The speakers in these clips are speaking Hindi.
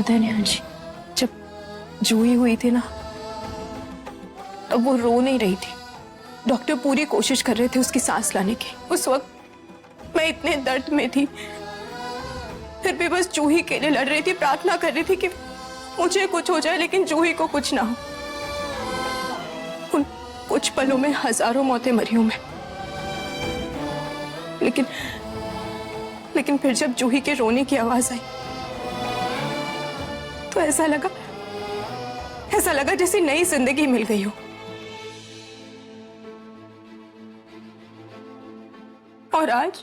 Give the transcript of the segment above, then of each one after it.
पता नहीं आंजी, जब जूही हुई थी ना, अब वो रो नहीं रही थी। डॉक्टर पूरी कोशिश कर रहे थे उसकी सांस लाने की। उस वक्त मैं इतने दर्द में थी, फिर भी बस जूही के लिए लड़ रही थी, प्रार्थना कर रही थी कि मुझे कुछ हो जाए लेकिन जूही को कुछ ना हो। उन कुछ पलों में हजारों मौतें मरी हूं मैं, लेकिन फिर जब जूही के रोने की आवाज आई तो ऐसा लगा जैसे नई जिंदगी मिल गई हो। और आज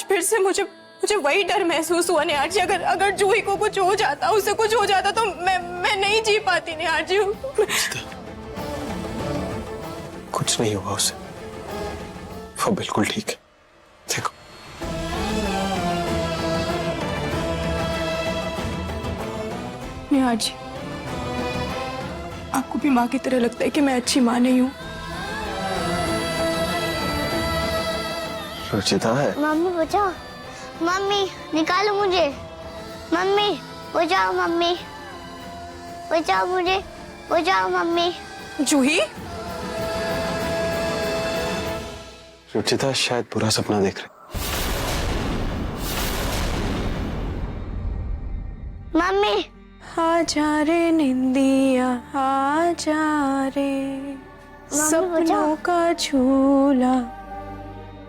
फिर से मुझे वही डर महसूस हुआ निहार जी। अगर जूही को कुछ हो जाता, उसे कुछ हो जाता तो मैं नहीं जी पाती निहार जी। कुछ नहीं हुआ उसे, वो बिल्कुल ठीक है। देखो निहार जी, आपको भी माँ की तरह लगता है कि मैं अच्छी माँ नहीं हूँ? रुचिता है। मम्मी बचाओ, मम्मी निकालो मुझे, मम्मी बचाओ, मम्मी बचाओ मुझे, बचाओ मम्मी। जूही, रुचिता शायद बुरा सपना देख रही। मम्मी आजा रे निंदिया आजा रे, सपनों का झूला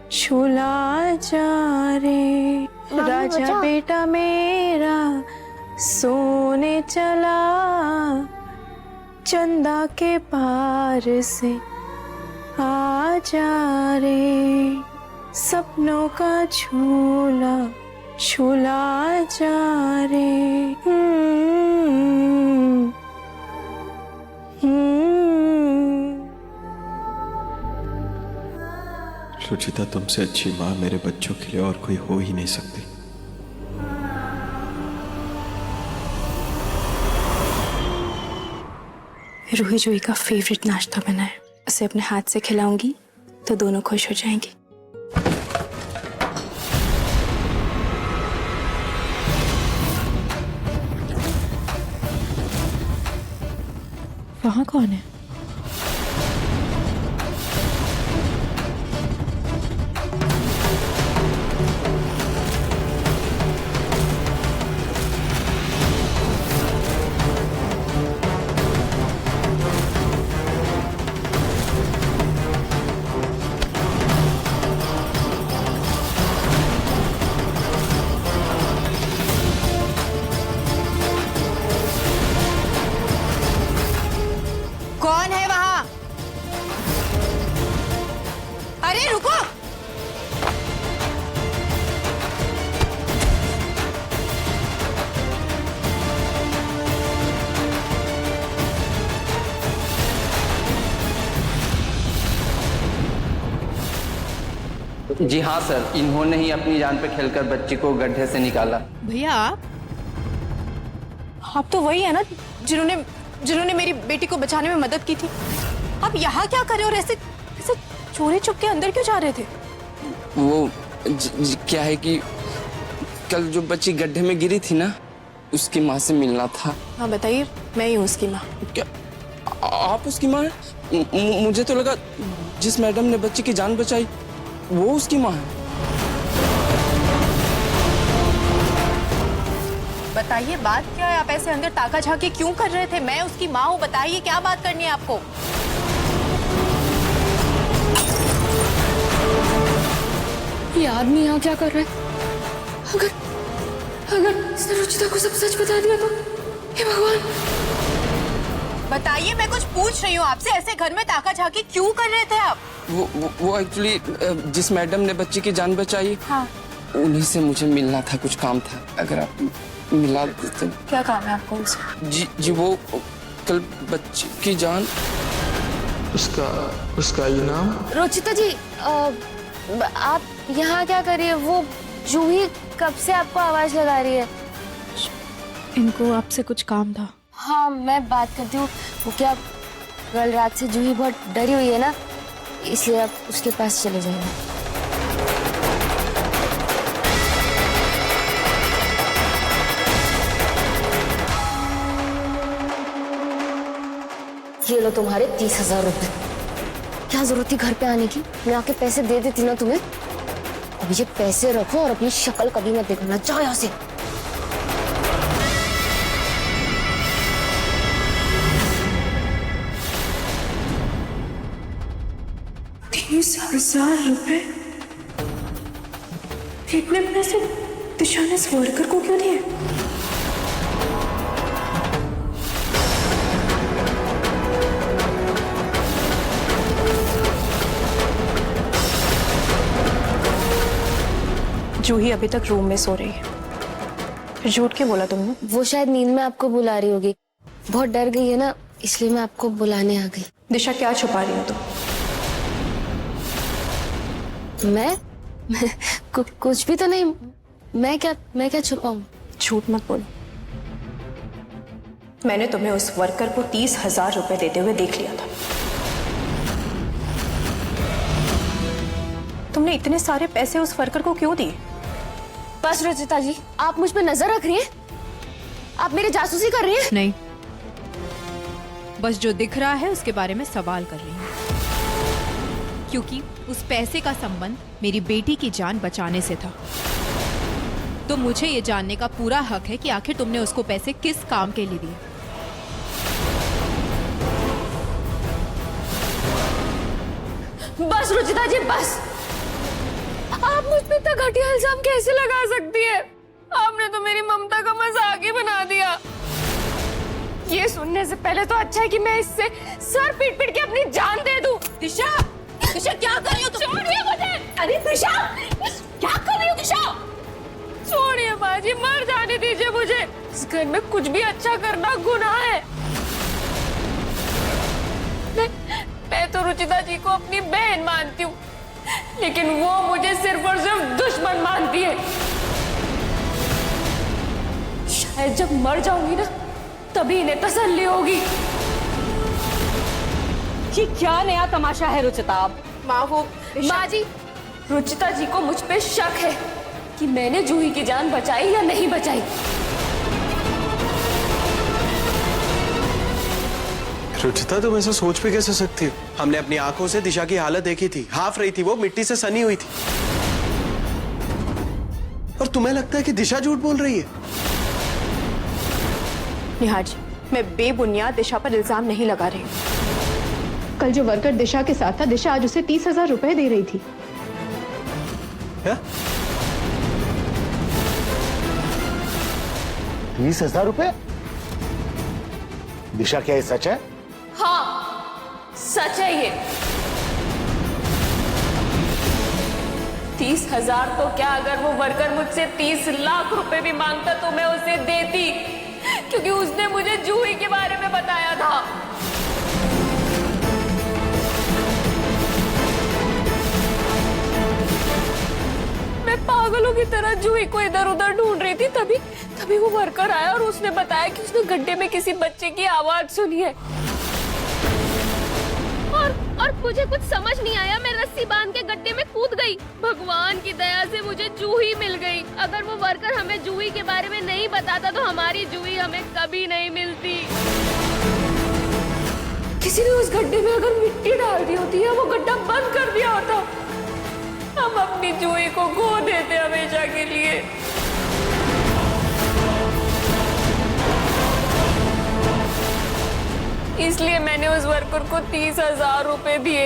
झूला जा रे, राजा बेटा मेरा सोने चला, चंदा के पार से आजा रे, सपनों का झूला झूला जा रे। रुचिता, तुमसे अच्छी माँ मेरे बच्चों के लिए और कोई हो ही नहीं सकती। रूही जूही का फेवरेट नाश्ता बना है, उसे अपने हाथ से खिलाऊंगी तो दोनों खुश हो जाएंगे। वहाँ कौन है? कौन है वहां? अरे रुको! जी हाँ सर, इन्होंने ही अपनी जान पे खेलकर बच्ची को गड्ढे से निकाला। भैया आप तो वही है ना जिन्होंने मेरी बेटी को बचाने में मदद की थी। आप यहाँ क्या कर रहे हो और ऐसे चोरी छुप के अंदर क्यों जा रहे थे? वो क्या है कि कल जो बच्ची गड्ढे में गिरी थी ना, उसकी माँ से मिलना था। हाँ बताइए, मैं ही हूँ उसकी माँ। क्या आप उसकी माँ हैं? मुझे तो लगा जिस मैडम ने बच्ची की जान बचाई वो उसकी माँ है। बताइए बात क्या है? आप ऐसे अंदर ताका झाकी क्यों कर रहे थे? मैं उसकी माँ हूँ, बताइए क्या बात करनी है आपको? ये आदमी यहाँ क्या कर रहा है? अगर इसने रुचिता को सब सच बता दिया तो हे भगवान। बताइए, मैं कुछ पूछ रही हूँ आपसे, ऐसे घर में ताका झाकी क्यों कर रहे थे आप? वो एक्चुअली जिस मैडम ने बच्ची की जान बचाई, हाँ, उन्हीं से मुझे मिलना था, कुछ काम था। अगर आप मिला देते। क्या काम है आपको उनसे? जी वो कल बच्ची की जान। उसका ये नाम? रुचिता जी, आप यहाँ क्या कर रही है? वो जूही कब से आपको आवाज लगा रही है। इनको आपसे कुछ काम था। हाँ मैं बात करती हूँ। वो क्या कल रात से जूही बहुत डरी हुई है ना, इसलिए आप उसके पास चले जाइए। ये लो तुम्हारे 30,000 रुपए। क्या जरूरत थी घर पे आने की? मैं आके पैसे दे देती ना तुम्हें। अब ये पैसे रखो और अपनी शक्ल कभी मत दिखाना। जाओ यहाँ से। ₹30,000? इतने पैसे दिशा ने इस वर्कर को क्यों दिए? जूही अभी तक रूम में सो रही है। फिर झूठ क्यों बोला तुमने? वो शायद नींद में आपको बुला रही होगी। बहुत डर गई है ना, इसलिए मैं आपको बुलाने आ गई। दिशा क्या छुपा रही हो तुम? मैं कुछ भी तो नहीं। मैं क्या छुपाऊं? झूठ मत बोलो। मैंने तुम्हें उस वर्कर को 30,000 रुपए देते हुए देख लिया था। तुमने इतने सारे पैसे उस वर्कर को क्यों दिए? बस रुचिता जी, आप मुझ पे नजर रख रही हैं? आप मेरी जासूसी कर रही हैं? नहीं, बस जो दिख रहा है उसके बारे में सवाल कर रही हूँ, क्योंकि उस पैसे का संबंध मेरी बेटी की जान बचाने से था। तो मुझे ये जानने का पूरा हक है कि आखिर तुमने उसको पैसे किस काम के लिए दिए। बस रुचिता जी, बस। आप मुझ पे इतना घटिया इल्जाम कैसे लगा सकती है? आपने तो मेरी ममता का मजाक ही बना दिया। ये सुनने से पहले तो अच्छा है कि मैं इससे सर पीट पीट के अपनी जान दे दूं। दिशा, दिशा क्या कर रही हो तुम? छोड़िए मुझे। अरे दिशा, क्या कर रही हो दिशा? छोड़िए बाजी, मर जाने दीजिए मुझे। इस घर में कुछ भी अच्छा करना गुनाह है। मैं तो रुचिता जी को अपनी बहन मानती हूँ, लेकिन वो मुझे सिर्फ और सिर्फ दुश्मन मानती है। शायद जब मर जाऊंगी ना, तभी इन्हें तसल्ली होगी। ये क्या नया तमाशा है रुचिता? माँ जी, रुचिता जी को मुझ पे शक है कि मैंने जूही की जान बचाई या नहीं बचाई। रुचिता, तुम ऐसा सोच भी कैसे सकती हो? हमने अपनी आंखों से दिशा की हालत देखी थी। हाफ रही थी वो, मिट्टी से सनी हुई थी। और तुम्हें लगता है कि दिशा झूठ बोल रही है? निहार जी, मैं बेबुनियाद दिशा पर इल्जाम नहीं लगा रही हूँ। कल जो वर्कर दिशा के साथ था, दिशा आज उसे 30,000 रुपए दे रही थी। क्या? 30,000 रुपए? दिशा, क्या ये सच है? हाँ, सच है ये। 30,000 तो क्या, अगर वो वर्कर मुझसे 30 लाख रुपए भी मांगता तो मैं उसे देती, क्योंकि उसने मुझे जूही के बारे में बताया था। मैं पागलों की तरह जूही को इधर उधर ढूंढ रही थी, तभी वो वर्कर आया और उसने बताया कि उसने गड्ढे में किसी बच्चे की आवाज सुनी है। और मुझे कुछ समझ नहीं आया, मैं रस्सी बांध के गड्ढे में कूद गई। भगवान की दया से मुझे जूही मिल गई। अगर वो वर्कर हमें जूही के बारे में नहीं बताता तो हमारी जूही हमें कभी नहीं मिलती। किसी ने उस गड्ढे में अगर मिट्टी डाल दी होती है, वो गड्ढा बंद कर दिया होता, हम अपनी जूही को खो देते हमेशा के लिए। इसलिए मैंने उस वर्कर को 30,000 रुपए दिए।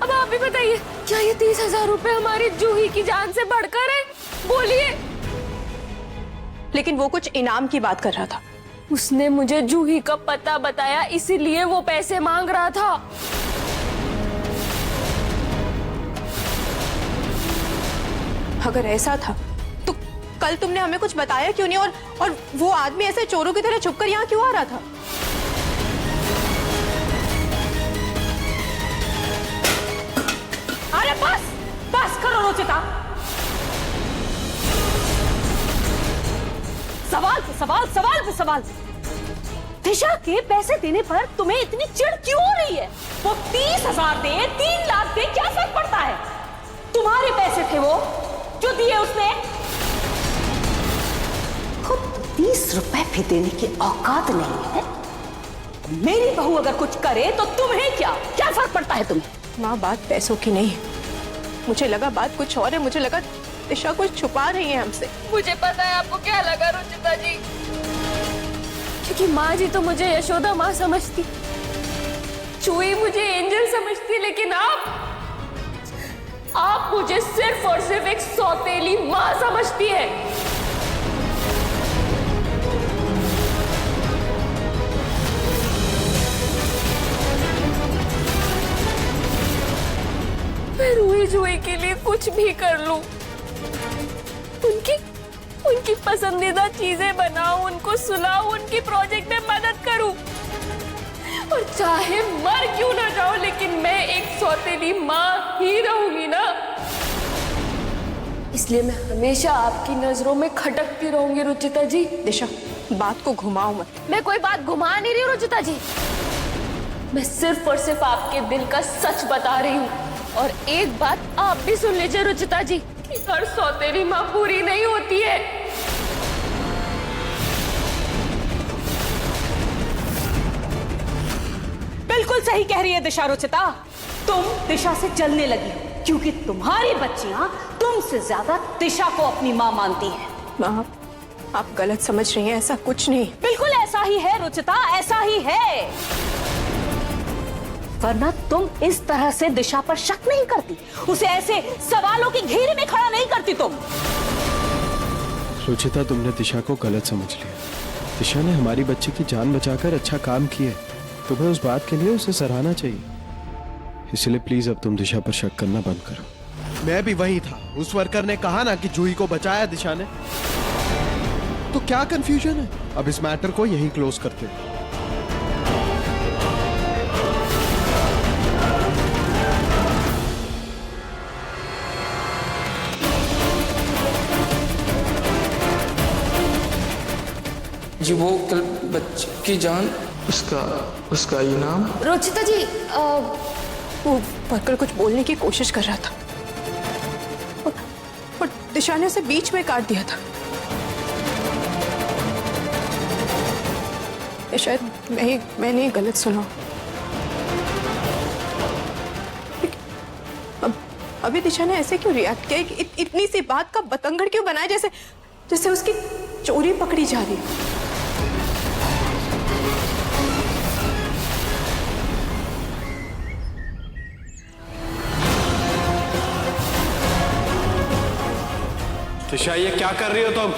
अब आप भी बताइए, क्या ये 30,000 रुपए हमारी जूही की जान से बढ़कर है? बोलिए। लेकिन वो कुछ इनाम की बात कर रहा था। उसने मुझे जूही का पता बताया, इसीलिए वो पैसे मांग रहा था। अगर ऐसा था तो कल तुमने हमें कुछ बताया क्यों नहीं? और वो आदमी ऐसे चोरों की तरह छुपकर यहाँ क्यों आ रहा था? अरे बस करो रुचिता। सवाल पे सवाल। दिशा के पैसे देने पर तुम्हें इतनी चिढ़ क्यों हो रही है? वो 30,000 दे, 3 लाख दे, क्या फर्क पड़ता है? तुम्हारे पैसे थे वो जो दिए उसने। खुद 30 रुपए भी देने की औकात नहीं है मेरी बहू अगर कुछ करे तो तुम्हें क्या क्या फर्क पड़ता है तुम्हें? माँ, बात पैसों की नहीं, मुझे लगा बात कुछ और है। मुझे लगा दिशा कुछ छुपा रही है हमसे। मुझे पता है आपको क्या लगा रुचिता जी, क्योंकि माँ जी तो मुझे यशोदा माँ समझती, चूई मुझे एंजल समझती, लेकिन आप मुझे सिर्फ और सिर्फ एक सौतेली माँ समझती है। मैं रूही जुई के लिए कुछ भी कर लूं, उनकी पसंदीदा चीजें बनाऊं, उनको सुलाऊं, उनकी प्रोजेक्ट में मदद करूं, और चाहे मर क्यों ना जाऊं, लेकिन मैं एक सौतेली माँ ही रहूंगी ना। इसलिए मैं हमेशा आपकी नजरों में खटकती रहूंगी रुचिता जी। दिशा, बात को घुमाओ मत। मैं कोई बात घुमा नहीं रही हूँ रुचिता जी, मैं सिर्फ और सिर्फ आपके दिल का सच बता रही हूँ। और एक बात आप भी सुन लीजिए रुचिता जी, कि हर सौतेली माँ पूरी नहीं होती है। बिल्कुल सही कह रही है दिशा रुचिता, तुम दिशा से जलने लगी हो क्योंकि तुम्हारी बच्चियां तुमसे ज्यादा दिशा को अपनी माँ मानती हैं। माँ, आप गलत समझ रही हैं, ऐसा कुछ नहीं। बिल्कुल ऐसा ही है रुचिता, ऐसा ही है, वरना तुम इस तरह से दिशा पर शक नहीं करती, उसे ऐसे सवालों की घेरे में खड़ा नहीं करती तुम। रुचिता, तुमने दिशा को गलत समझ लिया। दिशा ने हमारी बच्ची की जान बचाकर अच्छा काम किया, तुम्हें उस बात के लिए उसे सराहना चाहिए। इसलिए प्लीज अब तुम दिशा पर शक करना बंद करो। मैं भी वही था, उस वर्कर ने कहा ना कि जूही को बचाया दिशा ने, तो क्या कंफ्यूजन है? अब इस मैटर को यहीं क्लोज करते हैं। जी वो कल बच्चे की जान, उसका इनाम। रुचिता जी, वो वर्कर कुछ बोलने की कोशिश कर रहा था और दिशा ने उसे बीच में काट दिया था। या शायद मैंने गलत सुना। अभी दिशा ने ऐसे क्यों रिएक्ट किया? इतनी सी बात का बतंगड़ क्यों बनाया, जैसे उसकी चोरी पकड़ी जा रही है। दिशा, ये क्या कर रही हो तुम?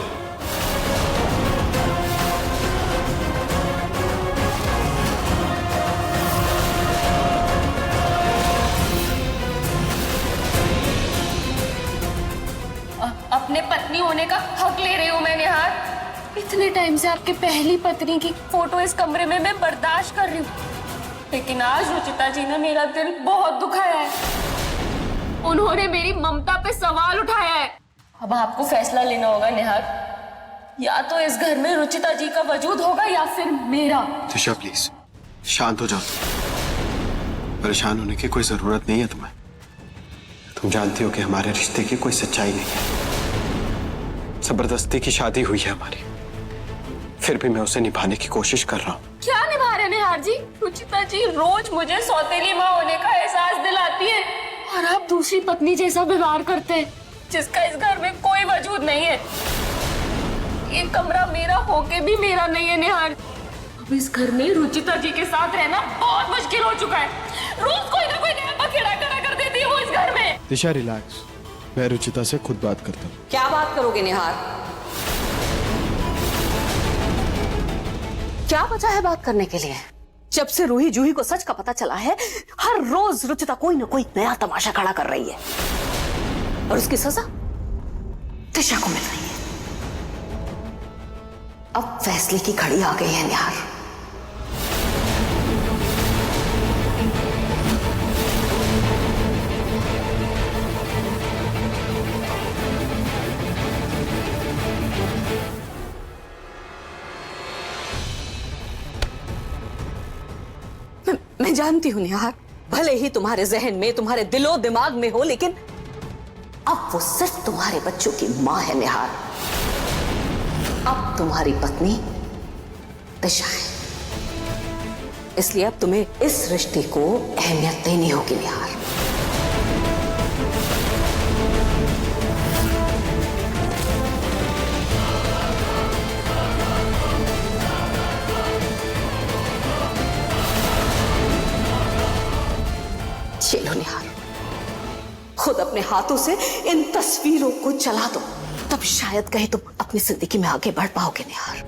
अपने पत्नी होने का हक ले रही हूँ मैं निहार। इतने टाइम से आपके पहली पत्नी की फोटो इस कमरे में मैं बर्दाश्त कर रही हूँ, लेकिन आज रुचिता जी ने मेरा दिल बहुत दुखाया है। उन्होंने मेरी ममता पे सवाल उठाया है। अब आपको फैसला लेना होगा निहार, या तो इस घर में रुचिता जी का वजूद होगा या फिर मेरा। दिशा प्लीज शांत हो जाओ। परेशान होने की कोई जरूरत नहीं है तुम्हें। तुम जानती हो कि हमारे रिश्ते की कोई सच्चाई नहीं है। जबरदस्ती की शादी हुई है हमारी, फिर भी मैं उसे निभाने की कोशिश कर रहा हूँ। क्या निभा रहे निहार जी? रुचिता जी रोज मुझे सौतेली माँ होने का एहसास दिलाती है, और आप दूसरी पत्नी जैसा व्यवहार करते हैं, जिसका इस घर में कोई वजूद नहीं है। ये कमरा मेरा होके भी मेरा नहीं है निहार। अब इस घर में रुचिता जी के साथ रहना बहुत मुश्किल हो चुका है। रोज कोई ना कोई नया बखेड़ा खड़ा कर देती है वो इस घर में। दिशा रिलैक्स, मैं रुचिता से खुद बात करता हूँ। क्या बात करोगे निहार? क्या वजह है बात करने के लिए? जब से रूही जूही को सच का पता चला है, हर रोज रुचिता कोई ना कोई नया तमाशा खड़ा कर रही है, और उसकी सजा दिशा को मिल रही है। अब फैसले की घड़ी आ गई है निहार। मैं जानती हूं निहार, भले ही तुम्हारे जहन में, तुम्हारे दिलो दिमाग में हो, लेकिन अब वो सिर्फ तुम्हारे बच्चों की मां है निहार। अब तुम्हारी पत्नी दिशा है। इसलिए अब तुम्हें इस रिश्ते को अहमियत देनी होगी निहार। चलो निहार, खुद अपने हाथों से इन तस्वीरों को जला दो, तब शायद कहीं तुम अपनी जिंदगी में आगे बढ़ पाओगे निहार।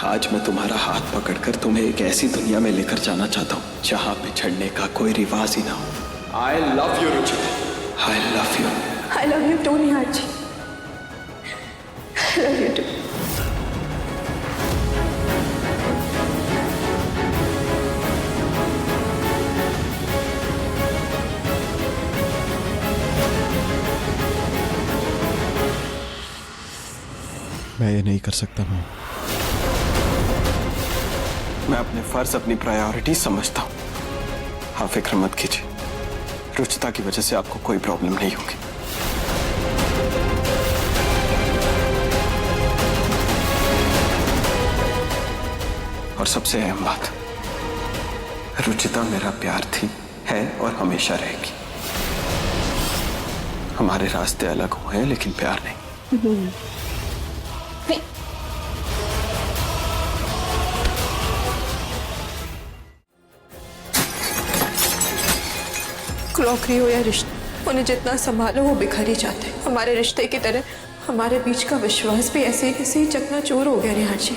आज मैं तुम्हारा हाथ पकड़कर तुम्हें एक ऐसी दुनिया में लेकर जाना चाहता हूँ जहाँ बिछड़ने का कोई रिवाज ही ना हो। I love you Ruchita, I love you. I love you too Nihar ji, I love you too. मैं ये नहीं कर सकता हूँ। मैं अपने फर्ज, अपनी प्रायोरिटी समझता हूँ। आप फिक्र मत कीजिए, रुचिता की वजह से आपको कोई प्रॉब्लम नहीं होगी। और सबसे अहम बात, रुचिता मेरा प्यार थी, है और हमेशा रहेगी। हमारे रास्ते अलग हुए हैं लेकिन प्यार नहीं। क्रॉकरी हो या रिश्ते, उन्हें जितना संभालो वो बिखर ही जाते हैं। हमारे रिश्ते की तरह हमारे बीच का विश्वास भी ऐसे ही चकनाचूर हो गया निहार जी।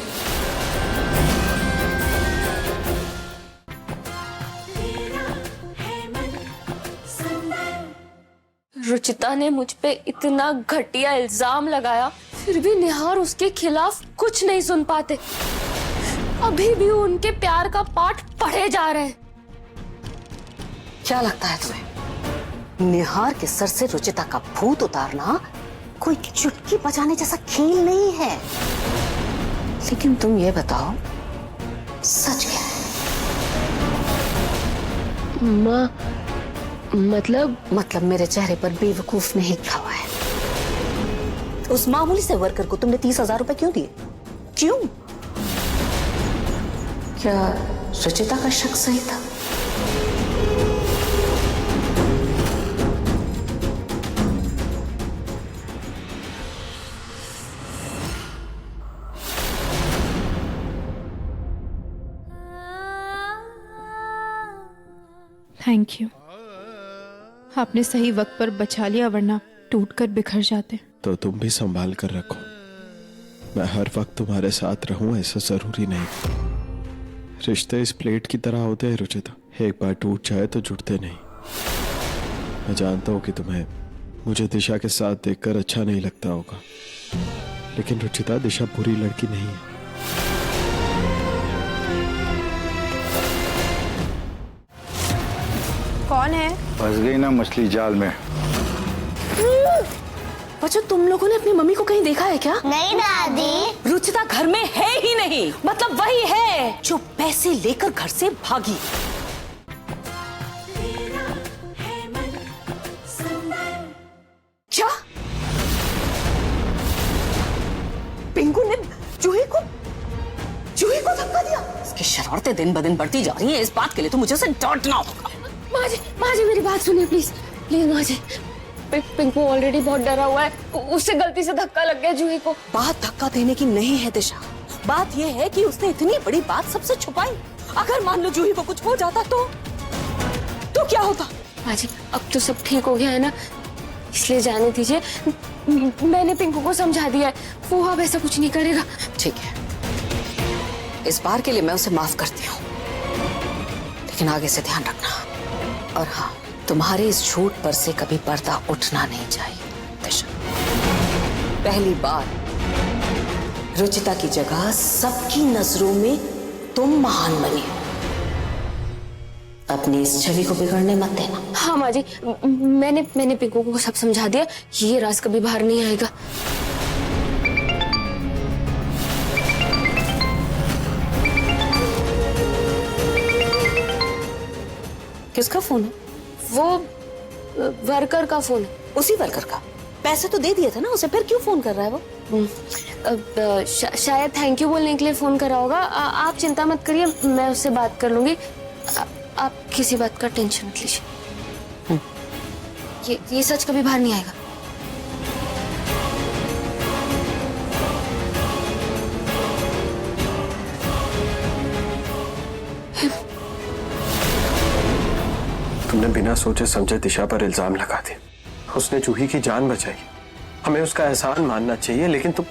रुचिता ने मुझ पे इतना घटिया इल्जाम लगाया, फिर भी निहार उसके खिलाफ कुछ नहीं सुन पाते। अभी भी उनके प्यार का पाठ पढ़े जा रहे हैं। क्या लगता है तुम्हें निहार के सर से रुचिता का भूत उतारना कोई चुटकी बजाने जैसा खेल नहीं है? लेकिन तुम ये बताओ, सच क्या है? माँ, मतलब मेरे चेहरे पर बेवकूफ नहीं लिखा हुआ है। उस मामूली से वर्कर को तुमने 30,000 रुपए क्यों दिए? क्यों? क्या रुचिता का शक सही था? थैंक यू, आपने सही वक्त पर बचा लिया, वरना टूटकर बिखर जाते। तो तुम भी संभाल कर रखो। मैं हर वक्त तुम्हारे साथ रहूं ऐसा जरूरी नहीं। रिश्ते इस प्लेट की तरह होते हैं रुचिता, एक बार टूट जाए तो जुड़ते नहीं। मैं जानता हूं कि तुम्हें मुझे दिशा के साथ देखकर अच्छा नहीं लगता होगा, लेकिन रुचिता, दिशा बुरी लड़की नहीं है। कौन है? फंस गई ना मछली जाल में। बच्चों, तुम लोगों ने अपनी मम्मी को कहीं देखा है क्या? नहीं दादी। रुचिता घर में है ही नहीं। मतलब वही है जो पैसे लेकर घर से भागी। क्या पिंकू ने जूही को धक्का दिया? इसकी शरारतें दिन ब दिन बढ़ती जा रही हैं। इस बात के लिए तो मुझे उसे डांटना होगा। माँ जी मेरी बात सुनिए प्लीज प्लीज। माँ जी, पिंकू ऑलरेडी बहुत डरा हुआ है, उससे गलती से धक्का लग गया जूही को। बात धक्का देने की नहीं है दिशा, बात यह है कि उसने इतनी बड़ी बात सबसे छुपाई। अगर मान लो जूही को कुछ हो जाता तो क्या होता? माँ जी, अब तो सब ठीक हो गया है ना, इसलिए जाने दीजिए। मैंने पिंकू को समझा दिया है, वो अब ऐसा कुछ नहीं करेगा। ठीक है, इस बार के लिए मैं उसे माफ करती हूँ, लेकिन आगे से ध्यान रखना। और हाँ, तुम्हारे इस झूठ पर से कभी पर्दा उठना नहीं चाहिए दिशा। पहली बार रुचिता की जगह सबकी नजरों में तुम महान बनी। अपनी इस छवि को बिगड़ने मत देना। हाँ माँ जी, मैंने पिंकू को सब समझा दिया, ये राज कभी बाहर नहीं आएगा। किसका फोन है? वो वर्कर का फोन है। उसी वर्कर का। पैसे तो दे दिए थे ना उसे, फिर क्यों फोन कर रहा है वो? शायद थैंक यू बोलने के लिए फोन करा होगा। आप चिंता मत करिए, मैं उससे बात कर लूंगी। आप किसी बात का टेंशन मत लीजिए। ये सच कभी बाहर नहीं आएगा। तुमने बिना सोचे समझे दिशा पर इल्जाम लगा दिया। उसने जूही की जान बचाई, हमें उसका एहसान मानना चाहिए, लेकिन तुम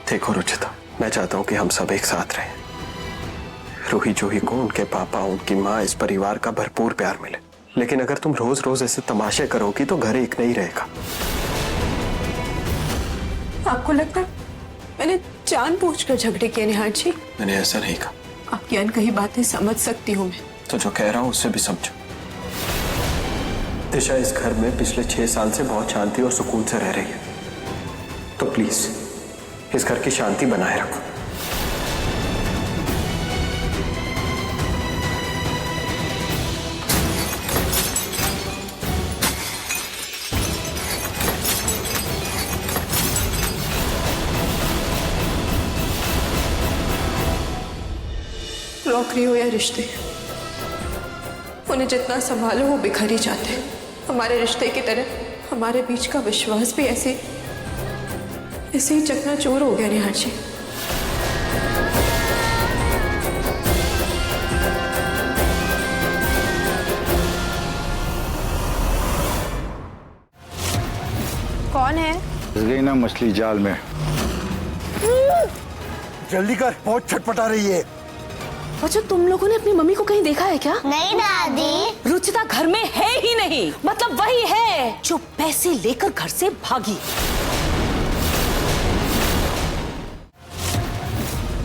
देखो रुचिता, मैं चाहता हूं कि हम सब एक साथ रहें। रूही जूही को उनके पापा, उनकी माँ, इस परिवार का भरपूर प्यार मिले, लेकिन अगर तुम रोज रोज ऐसे तमाशे करोगी तो घर एक नहीं रहेगा। आपको लगता है मैंने जानबूझकर झगड़े किए निहार जी? मैंने ऐसा नहीं कहा। आपकी अनकही बातें समझ सकती हूँ मैं। तो जो कह रहा हूं उससे भी समझो। दिशा इस घर में पिछले 6 साल से बहुत शांति और सुकून से रह रही है, तो प्लीज इस घर की शांति बनाए रखो। नौकरी हो या रिश्ते, उन्हें जितना संभालो वो बिखर ही जाते हैं। हमारे रिश्ते की तरह हमारे बीच का विश्वास भी ऐसे ही चकनाचूर हो गया निहार जी। कौन है? फंस गई ना मछली जाल में। जल्दी कर, बहुत छटपटा रही है। अच्छा, तुम लोगों ने अपनी मम्मी को कहीं देखा है क्या? नहीं दादी। रुचिता घर में है ही नहीं, मतलब वही है जो पैसे लेकर घर से भागी।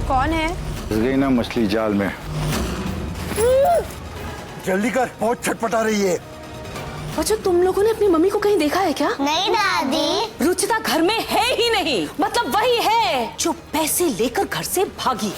कौन है? फंस गई ना मछली जाल में। जल्दी कर, बहुत छटपटा रही है। अच्छा, तुम लोगों ने अपनी मम्मी को कहीं देखा है क्या? नहीं दादी। रुचिता घर में है ही नहीं, मतलब वही है जो पैसे लेकर घर से भागी।